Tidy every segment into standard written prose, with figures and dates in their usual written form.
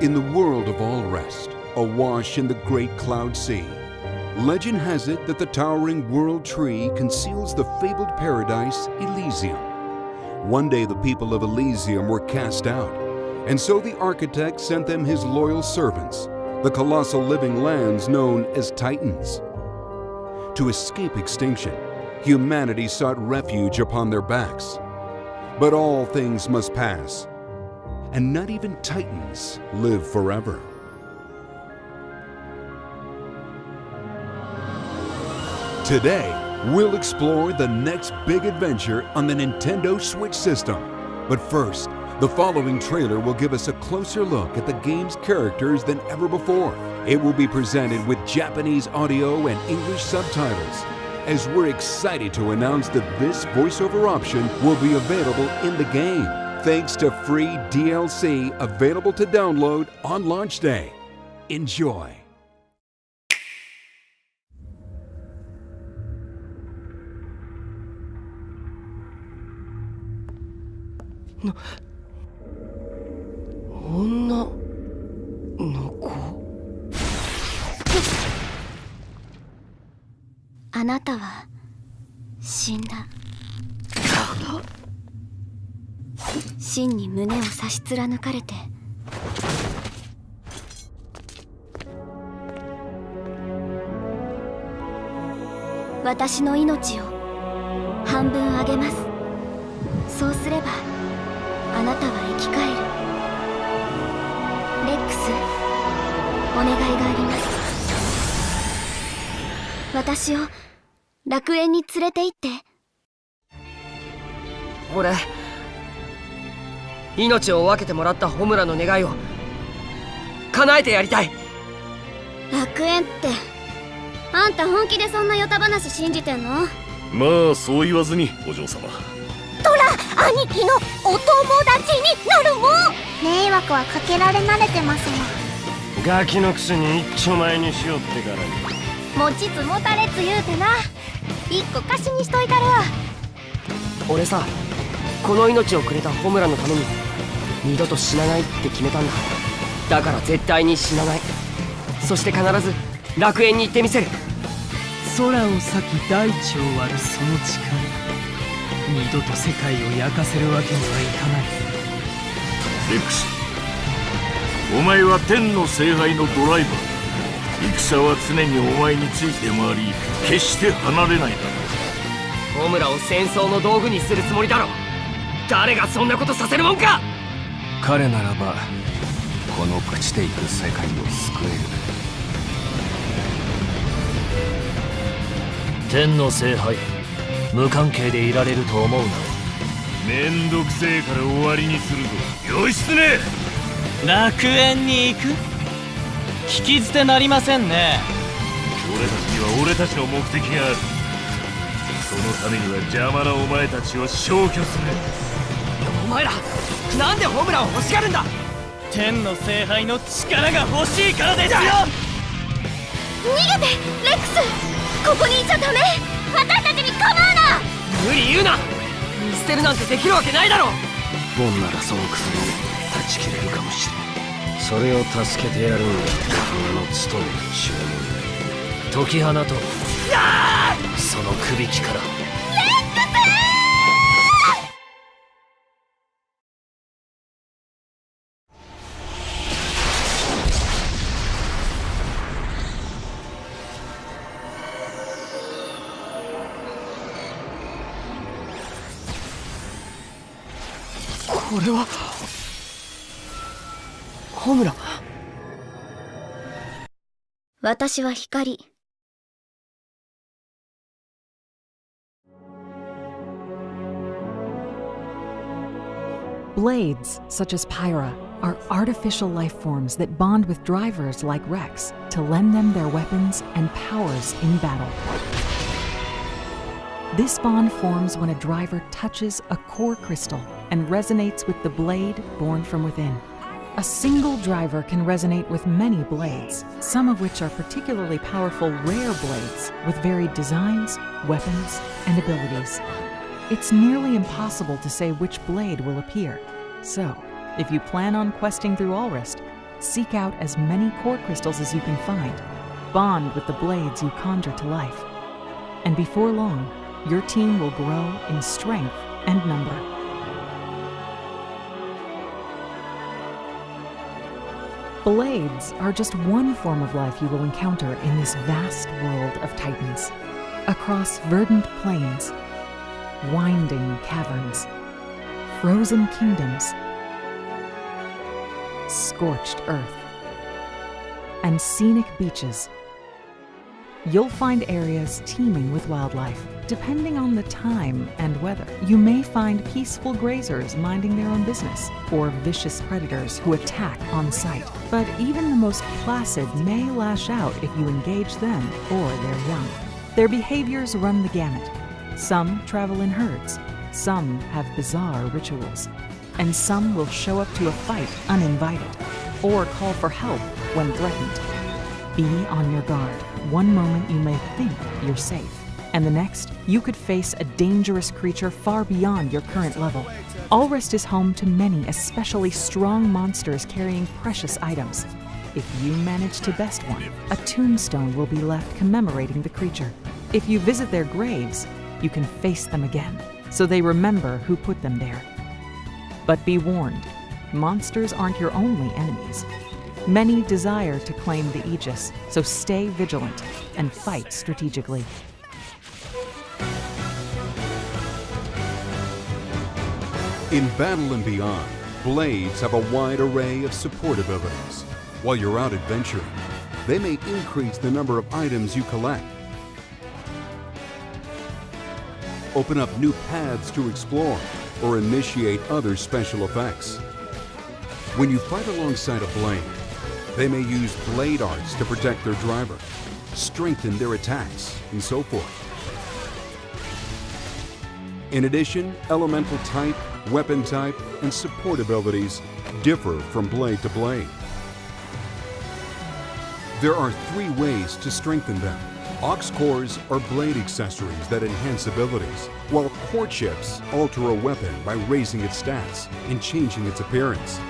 In the world of all rest, awash in the great cloud sea, legend has it that the towering world tree conceals the fabled paradise Elysium. One day the people of Elysium were cast out, and so the architect sent them his loyal servants, the colossal living lands known as Titans. To escape extinction, humanity sought refuge upon their backs. But all things must pass, and not even Titans live forever. Today, we'll explore the next big adventure on the Nintendo Switch system. But first, the following trailer will give us a closer look at the game's characters than ever before. It will be presented with Japanese audio and English subtitles, as we're excited to announce that this voiceover option will be available in the game, thanks to free DLC available to download on launch day. Enjoy. No. 女の子。あなたは死んだ。真に胸を差し貫かれて、私の命を半分あげます。そうすればあなたは生き返る。レックス、お願いがあります。私を楽園に連れて行って。俺、命を分けてもらったホムラの願いを叶えてやりたい。楽園って、あんた本気でそんなヨタ話信じてんの？まあそう言わずに、お嬢様。トラ兄貴のお友達になるもん。迷惑はかけられ慣れてますもん。ガキのくせに一丁前にしよってからに。持ちつ持たれつ言うてな。一個貸しにしといたるわ。俺さ、この命をくれたホムラのために二度と死なないって決めたんだ。だから絶対に死なない。そして必ず楽園に行ってみせる。空を裂き大地を割るその力、二度と世界を焼かせるわけにはいかない。レックス、お前は天の聖杯のドライバー。戦は常にお前について回り、決して離れないだろう。ホムラを戦争の道具にするつもりだろ。誰がそんなことさせるもんか。彼ならばこの朽ちていく世界を救える。天の聖杯、無関係でいられると思うな。めんどくせえから終わりにするぞ。義経、楽園に行く？聞き捨てなりませんね。俺たちには俺たちの目的がある。そのためには邪魔なお前たちを消去する。お前らなんでホムラを欲しがるんだ。天の聖杯の力が欲しいからですよ。逃げてレックス、ここにいちゃダメ。私たちに構うな。無理言うな。見捨てるなんてできるわけないだろ。ボンならその薬を断ち切れるかもしれない。それを助けてやるんだ、俺の務めと注文。解き放とう、そのくびきから。これはホムラ。私は光。Blades, such as Pyra, are artificial life forms that bond with drivers like Rex to lend them their weapons and powers in battle. This bond forms when a driver touches a core crystal and resonates with the blade born from within. A single driver can resonate with many blades, some of which are particularly powerful rare blades with varied designs, weapons, and abilities. It's nearly impossible to say which blade will appear. So, if you plan on questing through Allrest, Seek out as many core crystals as you can find. Bond with the blades you conjure to life. And before long, your team will grow in strength and number. Blades are just one form of life you will encounter in this vast world of titans. Across verdant plains, winding caverns, frozen kingdoms, scorched earth, and scenic beaches, you'll find areas teeming with wildlife. Depending on the time and weather, you may find peaceful grazers minding their own business, or vicious predators who attack on sight. But even the most placid may lash out if you engage them or their young. Their behaviors run the gamut. Some travel in herds, some have bizarre rituals, and some will show up to a fight uninvited, or call for help when threatened. Be on your guard. One moment you may think you're safe, and the next, you could face a dangerous creature far beyond your current level. Allrest is home to many especially strong monsters carrying precious items. If you manage to best one, a tombstone will be left commemorating the creature. If you visit their graves, you can face them again, so they remember who put them there. But be warned, monsters aren't your only enemies. Many desire to claim the Aegis, so stay vigilant and fight strategically. In Battle and Beyond, blades have a wide array of support abilities. While you're out adventuring, they may increase the number of items you collect, open up new paths to explore, or initiate other special effects. When you fight alongside a blade, they may use blade arts to protect their driver, strengthen their attacks, and so forth. In addition, elemental type, weapon type, and support abilities differ from blade to blade. There are 3 ways to strengthen them. Aux cores are blade accessories that enhance abilities, while core chips alter a weapon by raising its stats and changing its appearance.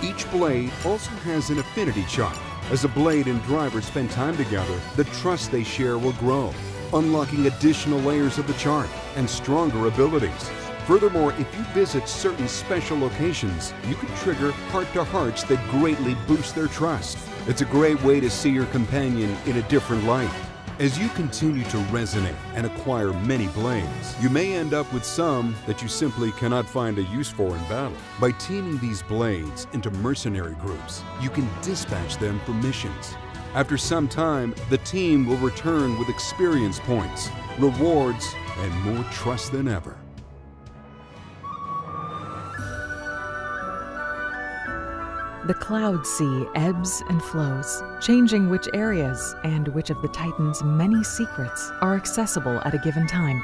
Each blade also has an affinity chart. As a blade and driver spend time together, the trust they share will grow, unlocking additional layers of the chart and stronger abilities. Furthermore, if you visit certain special locations, you can trigger heart-to-hearts that greatly boost their trust. It's a great way to see your companion in a different light. As you continue to resonate and acquire many blades, you may end up with some that you simply cannot find a use for in battle. By teaming these blades into mercenary groups, you can dispatch them for missions. After some time, the team will return with experience points, rewards, and more trust than ever. The Cloud Sea ebbs and flows, changing which areas and which of the Titan's many secrets are accessible at a given time.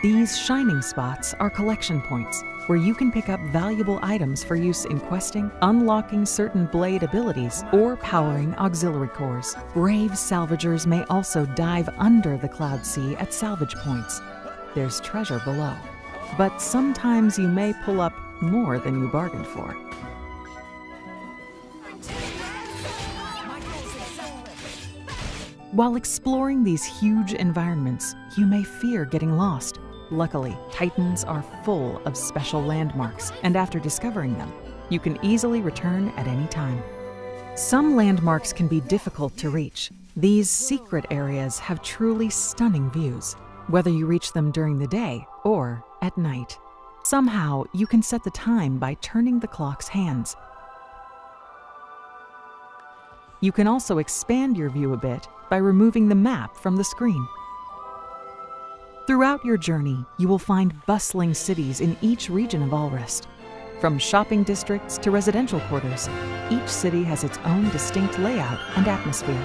These shining spots are collection points, where you can pick up valuable items for use in questing, unlocking certain blade abilities, or powering auxiliary cores. Brave salvagers may also dive under the Cloud Sea at salvage points. There's treasure below, but sometimes you may pull up more than you bargained for. While exploring these huge environments, you may fear getting lost. Luckily, Titans are full of special landmarks, and after discovering them, you can easily return at any time. Some landmarks can be difficult to reach. These secret areas have truly stunning views, whether you reach them during the day or at night. Somehow, you can set the time by turning the clock's hands. You can also expand your view a bit by removing the map from the screen. Throughout your journey, you will find bustling cities in each region of Allrest. From shopping districts to residential quarters, each city has its own distinct layout and atmosphere.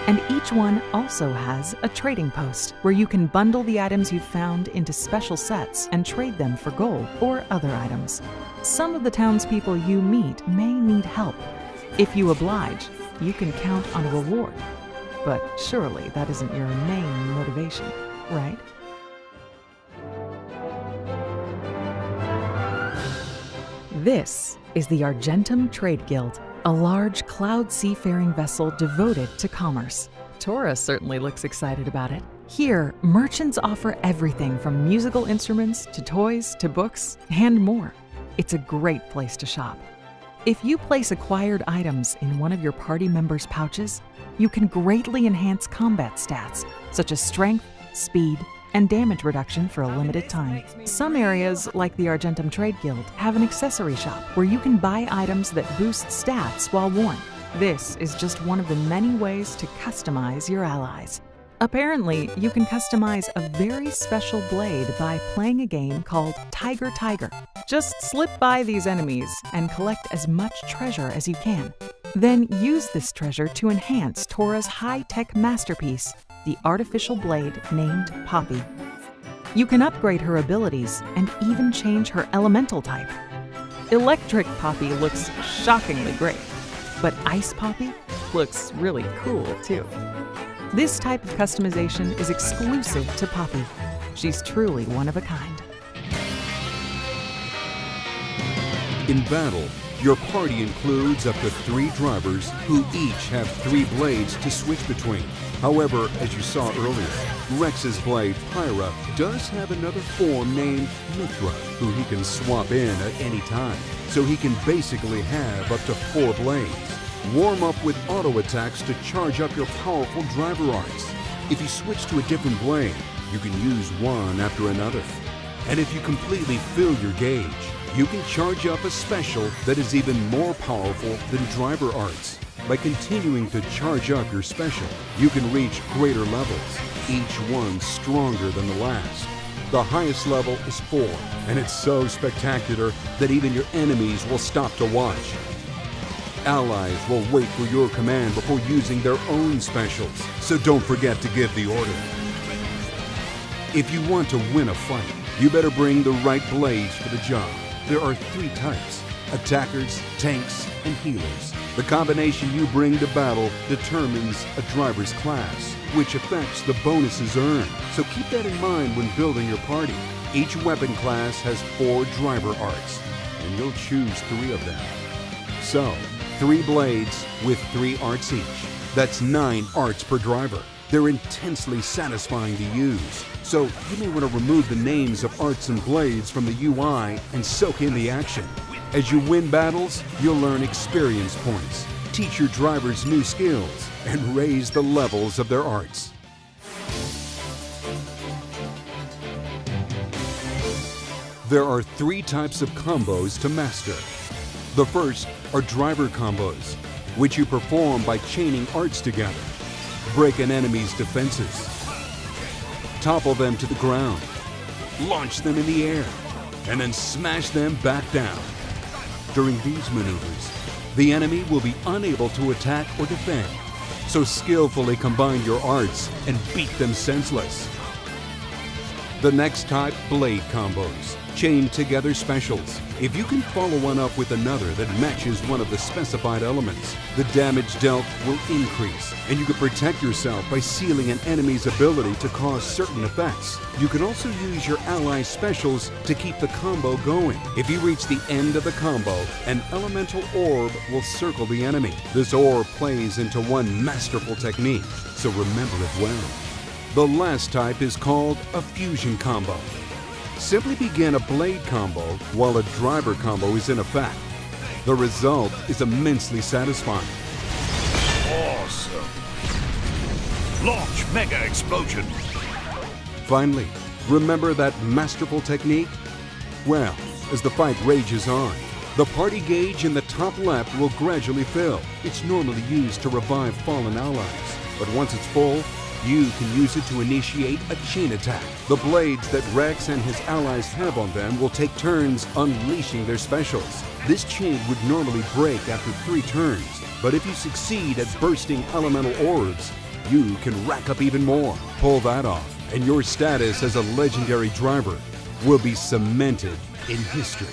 And each one also has a trading post, where you can bundle the items you've found into special sets and trade them for gold or other items. Some of the townspeople you meet may need help. If you oblige, you can count on a reward. But surely that isn't your main motivation, right? This is the Argentum Trade Guild, a large cloud seafaring vessel devoted to commerce. Tora certainly looks excited about it. Here, merchants offer everything from musical instruments to toys to books and more. It's a great place to shop. If you place acquired items in one of your party members' pouches, you can greatly enhance combat stats, such as strength, speed, and damage reduction for a limited time. Some areas, like the Argentum Trade Guild, have an accessory shop where you can buy items that boost stats while worn. This is just one of the many ways to customize your allies. Apparently, you can customize a very special blade by playing a game called Tiger Tiger. Just slip by these enemies and collect as much treasure as you can. Then use this treasure to enhance Tora's high-tech masterpiece, the artificial blade named Poppy. You can upgrade her abilities and even change her elemental type. Electric Poppy looks shockingly great, but Ice Poppy looks really cool too. This type of customization is exclusive to Poppy. She's truly one of a kind. In battle, your party includes up to 3 drivers who each have 3 blades to switch between. However, as you saw earlier, Rex's blade, Pyra, does have another form named Mithra, who he can swap in at any time. So he can basically have up to 4 blades. Warm up with auto attacks to charge up your powerful driver arts. If you switch to a different blade, you can use one after another. And if you completely fill your gauge, you can charge up a special that is even more powerful than driver arts. By continuing to charge up your special, you can reach greater levels, each one stronger than the last. The highest level is 4, and it's so spectacular that even your enemies will stop to watch. Allies will wait for your command before using their own specials, so don't forget to give the order. If you want to win a fight, you better bring the right blades for the job. There are 3 types: attackers, tanks, and healers. The combination you bring to battle determines a driver's class, which affects the bonuses earned, so keep that in mind when building your party. Each weapon class has 4 driver arts, and you'll choose 3 of them. So, 3 blades with 3 arts each. That's 9 arts per driver. They're intensely satisfying to use, so you may want to remove the names of arts and blades from the UI and soak in the action. As you win battles, you'll learn experience points, teach your drivers new skills, and raise the levels of their arts. There are 3 types of combos to master. The first are driver combos, which you perform by chaining arts together. Break an enemy's defenses. Topple them to the ground. Launch them in the air, and then smash them back down. During these maneuvers, the enemy will be unable to attack or defend, so skillfully combine your arts and beat them senseless. The next type, blade combos, chain together specials. If you can follow one up with another that matches one of the specified elements, the damage dealt will increase, and you can protect yourself by sealing an enemy's ability to cause certain effects. You can also use your ally specials to keep the combo going. If you reach the end of the combo, an elemental orb will circle the enemy. This orb plays into one masterful technique, so remember it well. The last type is called a fusion combo. Simply begin a blade combo while a driver combo is in effect. The result is immensely satisfying. Awesome! Launch Mega Explosion! Finally, remember that masterful technique? Well, as the fight rages on, the party gauge in the top left will gradually fill. It's normally used to revive fallen allies, but once it's full, you can use it to initiate a chain attack. The blades that Rex and his allies have on them will take turns unleashing their specials. This chain would normally break after 3 turns, but if you succeed at bursting elemental orbs, you can rack up even more. Pull that off, and your status as a legendary driver will be cemented in history.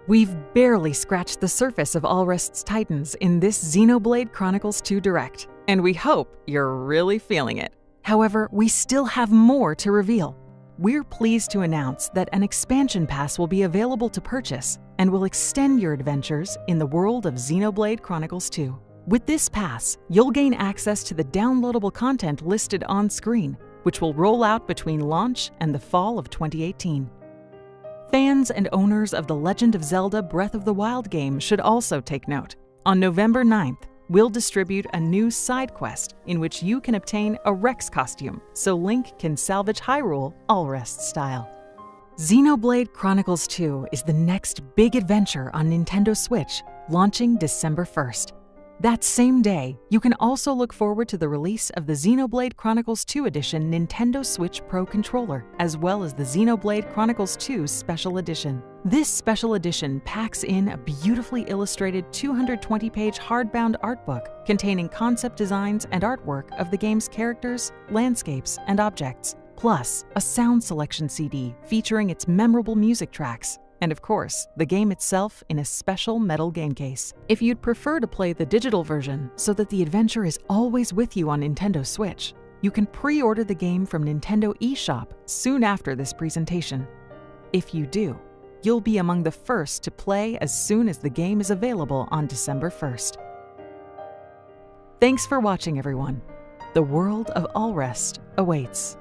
We've barely scratched the surface of Alrest's Titans in this Xenoblade Chronicles 2 Direct, and we hope you're really feeling it. However, we still have more to reveal. we're pleased to announce that an expansion pass will be available to purchase and will extend your adventures in the world of Xenoblade Chronicles 2. With this pass, you'll gain access to the downloadable content listed on screen, which will roll out between launch and the fall of 2018. Fans and owners of The Legend of Zelda Breath of the Wild game should also take note. On November 9th, we'll distribute a new side quest in which you can obtain a Rex costume, so Link can salvage Hyrule Allrest style. Xenoblade Chronicles 2 is the next big adventure on Nintendo Switch, launching December 1st. That same day, you can also look forward to the release of the Xenoblade Chronicles 2 Edition Nintendo Switch Pro controller, as well as the Xenoblade Chronicles 2 Special Edition. This special edition packs in a beautifully illustrated 220-page hardbound art book containing concept designs and artwork of the game's characters, landscapes, and objects, plus a sound selection CD featuring its memorable music tracks, and of course, the game itself in a special metal game case. If you'd prefer to play the digital version so that the adventure is always with you on Nintendo Switch, you can pre-order the game from Nintendo eShop soon after this presentation. If you do, you'll be among the first to play as soon as the game is available on December 1st. Thanks for watching, everyone. The world of Allrest awaits.